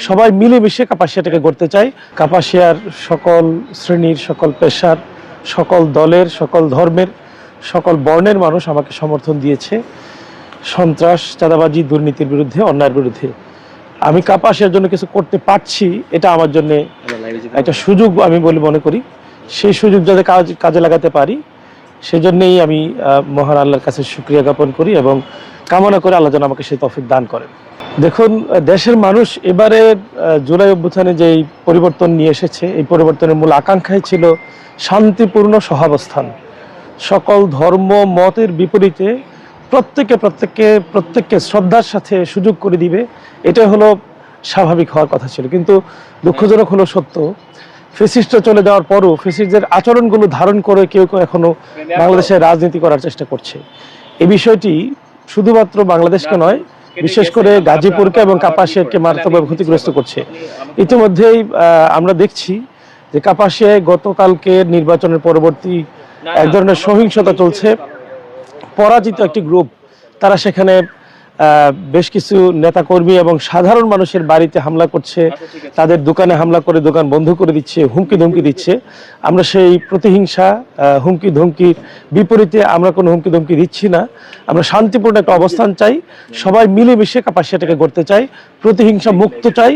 সবাই মিলেমিশে কাপাসিয়াটাকে গড়তে চাই। কাপাসিয়ার সকল শ্রেণীর, সকল পেশার, সকল দলের, সকল ধর্মের, সকল বর্ণের মানুষ আমাকে সমর্থন দিয়েছে সন্ত্রাস, চাঁদাবাজি, দুর্নীতির বিরুদ্ধে, অন্যায়ের বিরুদ্ধে। আমি কাপাসিয়ার জন্য কিছু করতে পারছি, এটা আমার জন্য একটা সুযোগ আমি বলে মনে করি। সেই সুযোগ যাতে কাজে লাগাতে পারি, সেজন্যই আমি মহান আল্লাহর কাছে শুকরিয়া জ্ঞাপন করি এবং কামনা করে আল্লাহ যেন আমাকে সেই তৌফিক দান করেন। দেখুন, দেশের মানুষ এবারে জুলাই অভ্যুত্থানে যে পরিবর্তন নিয়ে এসেছে, এই পরিবর্তনের মূল আকাঙ্ক্ষাই ছিল শান্তিপূর্ণ সহাবস্থান। সকল ধর্ম মতের বিপরীতে প্রত্যেককে শ্রদ্ধার সাথে সুযোগ করে দিবে, এটাই হলো স্বাভাবিক হওয়ার কথা ছিল। কিন্তু দুঃখজনক হলো সত্য, ফ্যাসিস্ট চলে যাওয়ার পরও ফ্যাসিস্টদের আচরণগুলো ধারণ করে কেউ কেউ এখনো বাংলাদেশে রাজনীতি করার চেষ্টা করছে। এই বিষয়টি শুধুমাত্র বাংলাদেশকে নয়, বিশেষ করে গাজীপুরকে এবং কাপাসিয়াকে মারাত্মকভাবে ক্ষতিগ্রস্ত করছে। ইতিমধ্যেই আমরা দেখছি যে কাপাসিয়ায় গতকালকে নির্বাচনের পরবর্তী এক ধরনের সহিংসতা চলছে। পরাজিত একটি গ্রুপ, তারা সেখানে বেশ কিছু নেতাকর্মী এবং সাধারণ মানুষের বাড়িতে হামলা করছে, তাদের দোকানে হামলা করে দোকান বন্ধ করে দিচ্ছে, হুমকি ধমকি দিচ্ছে। আমরা সেই প্রতিহিংসা, হুমকি ধমকির বিপরীতে আমরা কোনো হুমকি ধমকি দিচ্ছি না। আমরা শান্তিপূর্ণ একটা অবস্থান চাই, সবাই মিলেমিশে কাপাসিয়াটাকে গড়তে চাই, প্রতিহিংসা মুক্ত চাই।